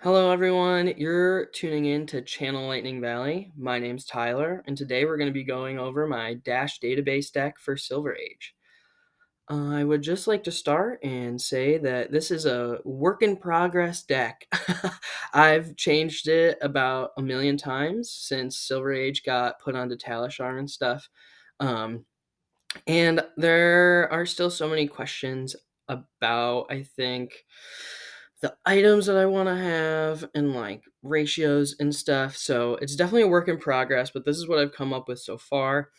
Hello, everyone. You're tuning in to Channel Lightning Valley. My name's Tyler, and today we're going to be going over my Dash database deck for Silver Age. I would just like to start and say that this is a work in progress deck. I've changed it about a million times since Silver Age got put onto Talishar and stuff. Um, and there are still so many questions about, I think, the items that I want to have and like ratios and stuff. So it's definitely a work in progress, but this is what I've come up with so far.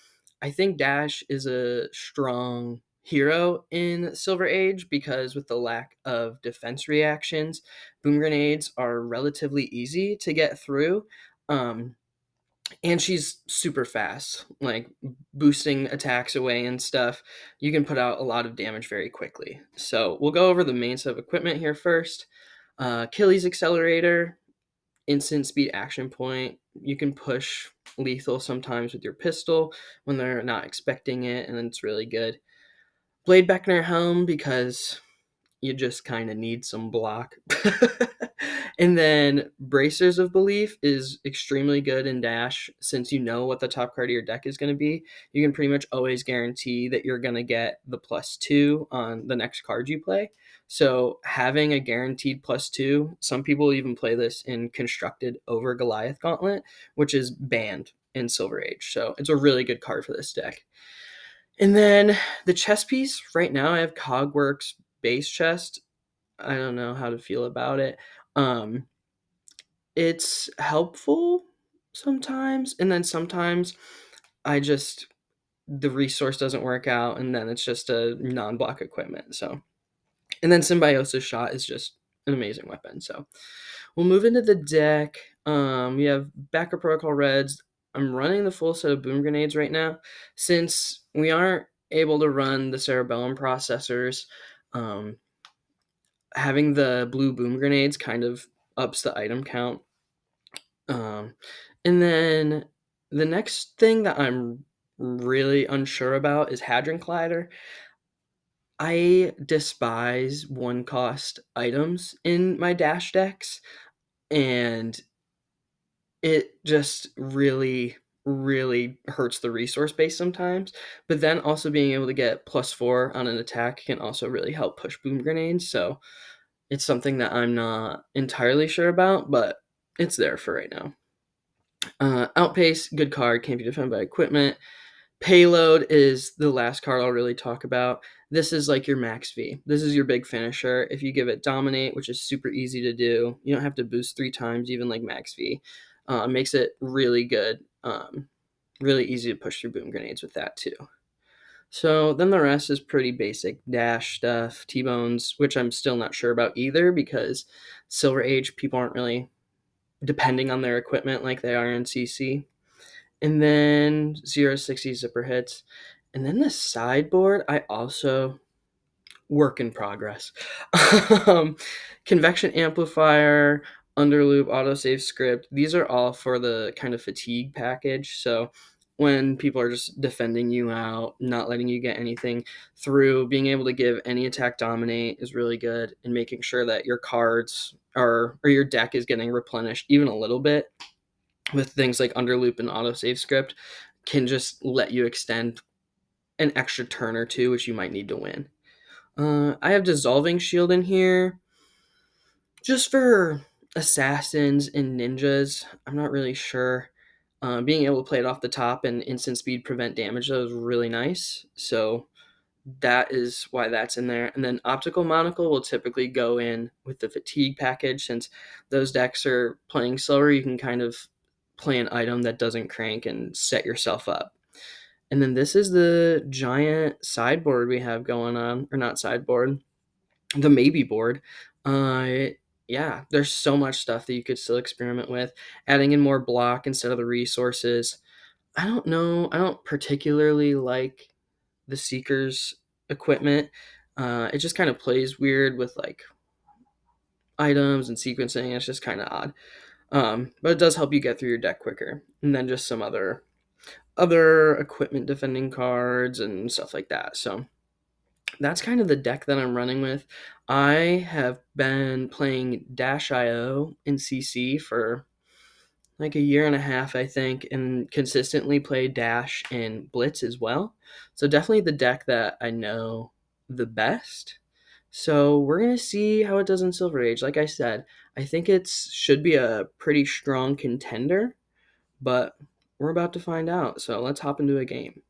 I think Dash is a strong hero in Silver Age because with the lack of defense reactions, boom grenades are relatively easy to get through. Um, and she's super fast, like boosting attacks away and stuff. You can put out a lot of damage very quickly. So we'll go over the main set of equipment here first. Achilles Accelerator, instant speed action point. You can push lethal sometimes with your pistol when they're not expecting it, and it's really good. Blade Beckner Helm, because you just kind of need some block. And then Bracers of Belief is extremely good in Dash since you know what the top card of your deck is going to be. You can pretty much always guarantee that you're going to get the +2 on the next card you play. So having a guaranteed +2, some people even play this in Constructed over Goliath Gauntlet, which is banned in Silver Age. So it's a really good card for this deck. And then the chess piece, right now I have Cogworks base chest. I don't know how to feel about it. Um, it's helpful sometimes, and then sometimes I just the resource doesn't work out, and then it's just a non-block equipment. So, and then Symbiosis Shot is just an amazing weapon. So, we'll move into the deck. We have Backup Protocol Reds. I'm running the full set of boom grenades right now, since we aren't able to run the Cerebellum processors. Um, Having the blue boom grenades kind of ups the item count. Um, and then the next thing that I'm really unsure about is Hadron Collider. I despise one cost items in my dash decks, and it just really hurts the resource base sometimes. But then also being able to get +4 on an attack can also really help push boom grenades. So it's something that I'm not entirely sure about, but it's there for right now. Outpace, good card, can't be defended by equipment. Payload is the last card I'll really talk about. This is like your max V. This is your big finisher. If you give it Dominate, which is super easy to do, you don't have to boost 3 times, even like max V. Makes it really good. Really easy to push through boom grenades with that too. So then the rest is pretty basic dash stuff, T-bones, which I'm still not sure about either because Silver Age people aren't really depending on their equipment like they are in CC. And then 060 zipper hits. And then the sideboard, I also work in progress. um, Convection amplifier, underloop, autosave script. These are all for the kind of fatigue package. So when people are just defending you out, not letting you get anything through, being able to give any attack dominate is really good, and making sure that your cards are or your deck is getting replenished even a little bit with things like underloop and autosave script can just let you extend an extra turn or two, which you might need to win. I have Dissolving Shield in here just for assassins and ninjas. I'm not really sure. Being able to play it off the top and instant speed prevent damage, that was really nice. So that is why that's in there. And then Optical Monocle will typically go in with the Fatigue package. Since those decks are playing slower, you can kind of play an item that doesn't crank and set yourself up. And then this is the giant sideboard we have going on, or not sideboard, the maybe board. Uh, yeah, there's so much stuff that you could still experiment with. Adding in more block instead of the resources. I don't know. I don't particularly like the Seeker's equipment. It just kind of plays weird with like items and sequencing. It's just kind of odd. But it does help you get through your deck quicker. And then just some other equipment defending cards and stuff like that. So that's kind of the deck that I'm running with. I have been playing Dash IO in CC for like a year and a half, I think, and consistently play Dash and Blitz as well. So definitely the deck that I know the best. So we're gonna see how it does in Silver Age. Like I said, I think it should be a pretty strong contender, but we're about to find out. So let's hop into a game.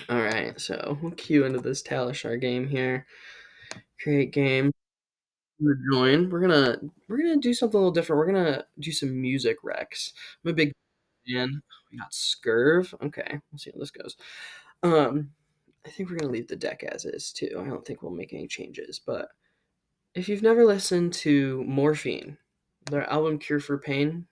All right, so we'll cue into this Talishar game here. Create game. Join. We're gonna do something a little different. We're gonna do some music recs. I'm a big fan. We got Scurv. Okay, we'll see how this goes. Um, I think we're gonna leave the deck as is too. I don't think we'll make any changes. But if you've never listened to Morphine, their album Cure for Pain,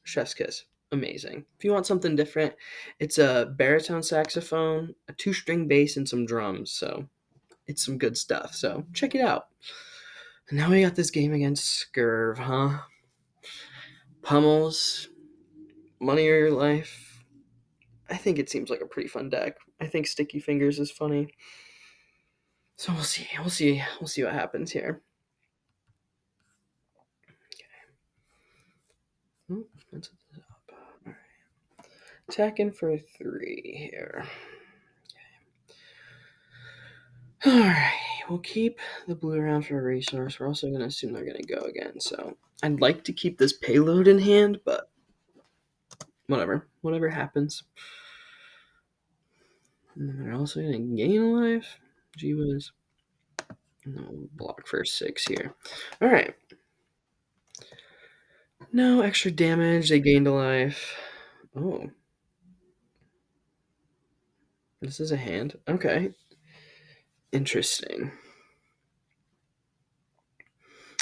chef's kiss, amazing. If you want something different, it's a baritone saxophone, a two-string bass, and some drums. So it's some good stuff. So check it out. And now we got this game against Scurv, huh? Pummels, Money or Your Life. I think it seems like a pretty fun deck. I think Sticky Fingers is funny. So we'll see. We'll see what happens here. Oh, that's at the top. All right. Attacking for 3 here. All right. We'll keep the blue around for a resource. We're also going to assume they're going to go again. So I'd like to keep this payload in hand, but whatever. Whatever happens. And then they're also going to gain a life. Gee whiz. No, block for 6 here. All right. No extra damage. They gained a life. Oh. This is a hand. Okay. Interesting.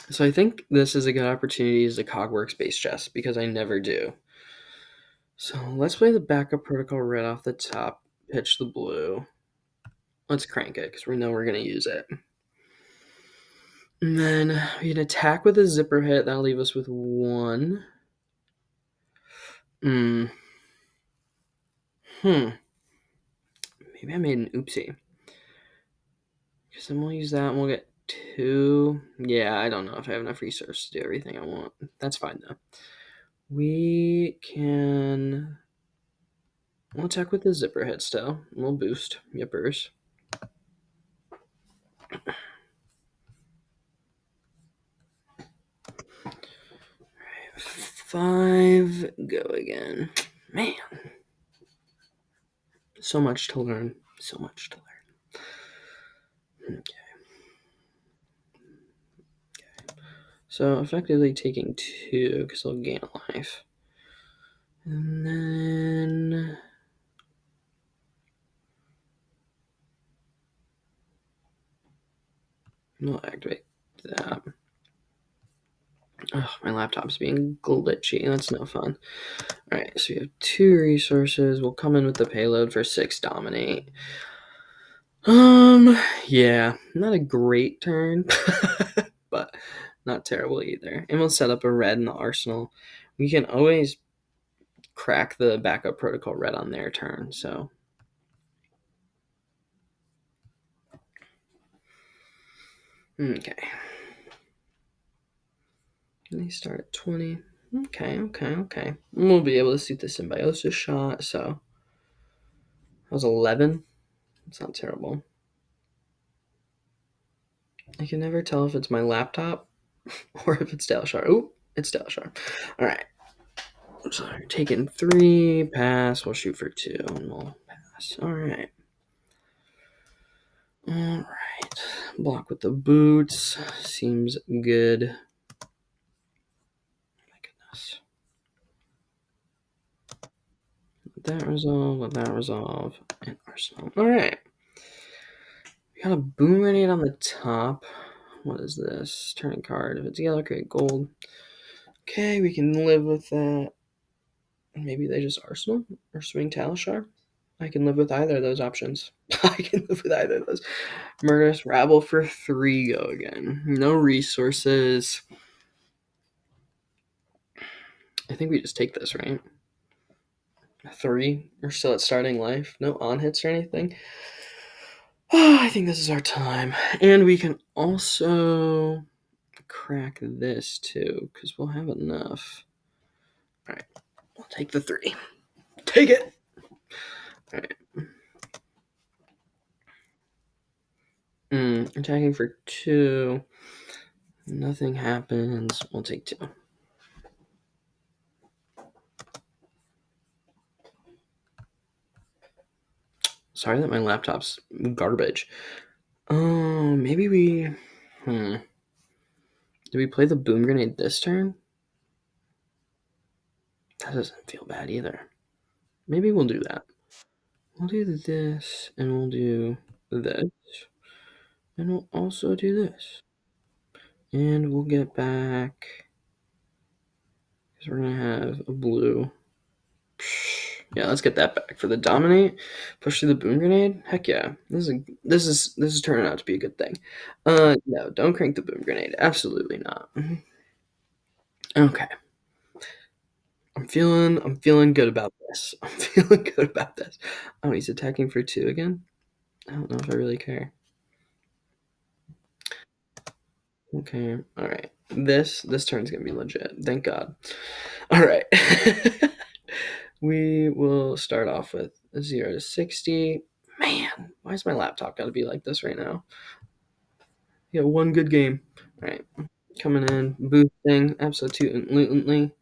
So I think this is a good opportunity to use the Cogworks base chest because I never do. So let's play the backup protocol right off the top. Pitch the blue. Let's crank it because we know we're going to use it. And then we can attack with a zipper hit. That'll leave us with 1. Hmm. Maybe I made an oopsie. Because then we'll use that and we'll get 2. Yeah, I don't know if I have enough resources to do everything I want. That's fine though. We'll attack with the zipper hit still. We'll boost. Yippers. 5. Go again. Man. So much to learn. So much to learn. Okay. So effectively taking 2 because I'll gain a life. And then we'll activate that. Oh, my laptop's being glitchy. That's no fun. Alright, so we have 2 resources. We'll come in with the payload for 6 dominate. Yeah, not a great turn, but not terrible either. And we'll set up a red in the arsenal. We can always crack the backup protocol red on their turn, so. Okay. And they start at 20. Okay. We'll be able to suit the symbiosis shot, so. That was 11. It's not terrible. I can never tell if it's my laptop or if it's Dalshar. Ooh, it's Dalshar. All right. So taking 3, pass. We'll shoot for 2, and we'll pass. All right. Block with the boots. Seems good. My goodness. Let that resolve, and arsenal. All right. We got a boom grenade on the top. What is this? Turning card. If it's yellow, create gold. Okay, we can live with that. Maybe they just arsenal or swing Talishar. I can live with either of those options. I can live with either of those. Murderous Rabble for 3. Go again. No resources. I think we just take this, right? 3. We're still at starting life. No on hits or anything. I think this is our time. And we can also crack this too, because we'll have enough. All right, I'll take the 3. Take it. All right. Attacking for 2. Nothing happens. We'll take 2. Sorry that my laptop's garbage. Oh, maybe we. Did we play the boom grenade this turn? That doesn't feel bad either. Maybe we'll do that. We'll do this, and we'll do this, and we'll also do this. And we'll get back, because we're going to have a blue. Yeah, let's get that back for the dominate. Push through the boom grenade. Heck yeah, this is turning out to be a good thing. No, don't crank the boom grenade. Absolutely not. Okay, I'm feeling good about this. I'm feeling good about this. Oh, he's attacking for 2 again. I don't know if I really care. Okay, all right. This turn's gonna be legit. Thank God. All right. We will start off with a 0 to 60. Man, why is my laptop got to be like this right now? Yeah, one good game. All right, coming in, boosting, absolutely.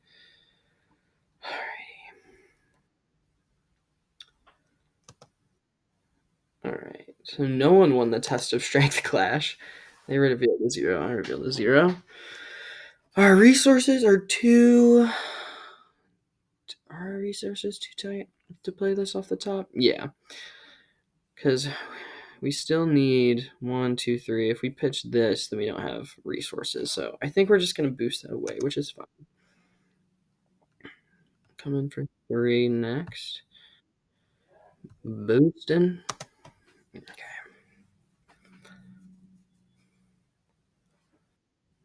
All right. So no one won the test of strength clash. They revealed a 0. I revealed a 0. Our resources are too. Are our resources too tight to play this off the top? Yeah, because we still need 1, 2, 3. If we pitch this, then we don't have resources. So I think we're just gonna boost that away, which is fine. Coming for 3 next. Boosting. Okay.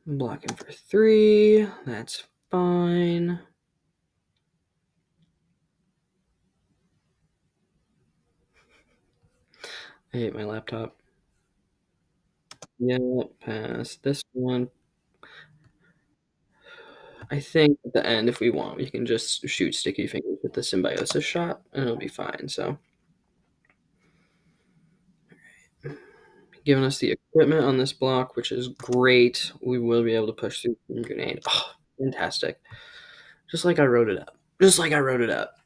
Blocking for 3. That's fine. I hate my laptop. Yeah, pass. This one, I think at the end, if we want, we can just shoot sticky fingers with the symbiosis shot, and it'll be fine. So, giving us the equipment on this block, which is great. We will be able to push through the grenade. Oh, fantastic. Just like I wrote it up. Just like I wrote it up.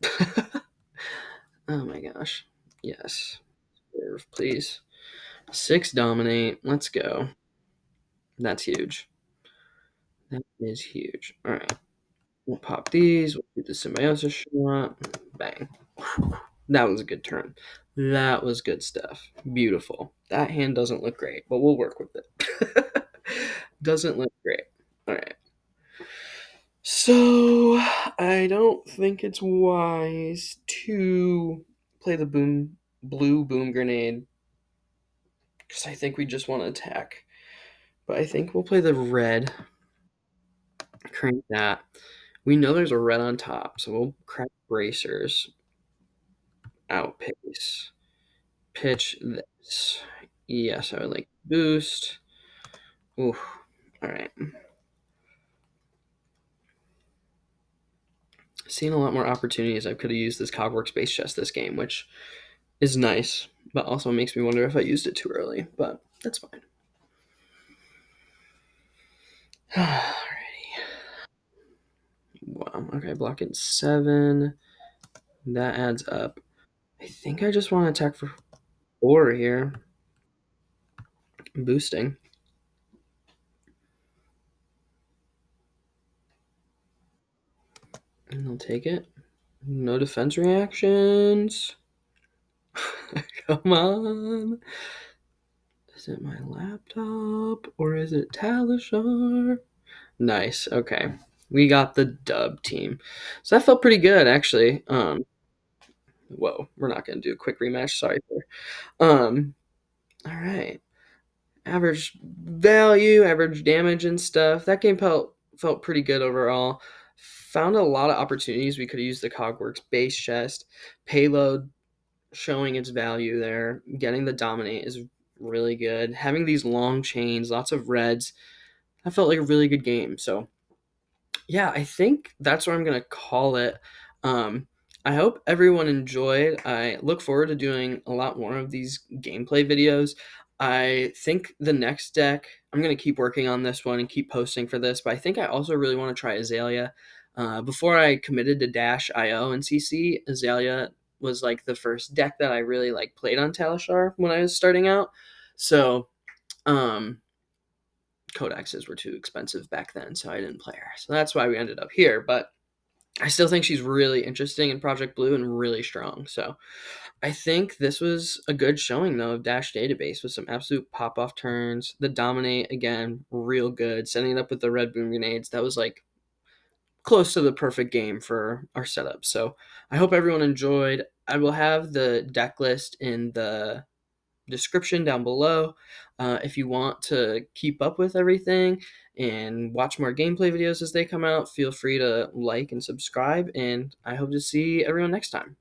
Oh my gosh. Yes. Serve, please. 6 dominate. Let's go. That's huge. That is huge. All right. We'll pop these. We'll do the symbiosis shot. Bang. That was a good turn. That was good stuff. Beautiful. That hand doesn't look great, but we'll work with it. Doesn't look great. All right. So I don't think it's wise to play the blue boom grenade because I think we just want to attack. But I think we'll play the red. Crank that. We know there's a red on top, so we'll crack bracers. Outpace. Pitch this. Yes, I would like boost. Ooh. All right. Seeing a lot more opportunities. I could have used this Cogworks base chest this game, which is nice, but also makes me wonder if I used it too early. But that's fine. Alrighty. Wow. Okay, blocking 7. That adds up. I think I just want to attack for 4 here. Boosting. And I'll take it. No defense reactions. Come on. Is it my laptop or is it Talishar? Nice. Okay. We got the dub team. So that felt pretty good actually. Whoa, we're not gonna do a quick rematch. Sorry for all right. Average value, average damage and stuff. That game felt pretty good overall. Found a lot of opportunities. We could have used the Cogworks base chest, payload showing its value there. Getting the dominate is really good. Having these long chains, lots of reds, that felt like a really good game. So yeah, I think that's what I'm gonna call it. Um, I hope everyone enjoyed. I look forward to doing a lot more of these gameplay videos. I think the next deck, I'm gonna keep working on this one and keep posting for this, but I think I also really want to try Azalea. Before I committed to Dash IO and CC, Azalea was like the first deck that I really like played on Talishar when I was starting out. So um codexes were too expensive back then, so I didn't play her. So that's why we ended up here. But I still think she's really interesting in Project Blue and really strong. So I think this was a good showing though of Dash Database with some absolute pop off turns. The dominate again, real good. Setting it up with the red boom grenades, that was like close to the perfect game for our setup. So I hope everyone enjoyed. I will have the deck list in the description down below. If you want to keep up with everything and watch more gameplay videos as they come out, feel free to like and subscribe. And I hope to see everyone next time.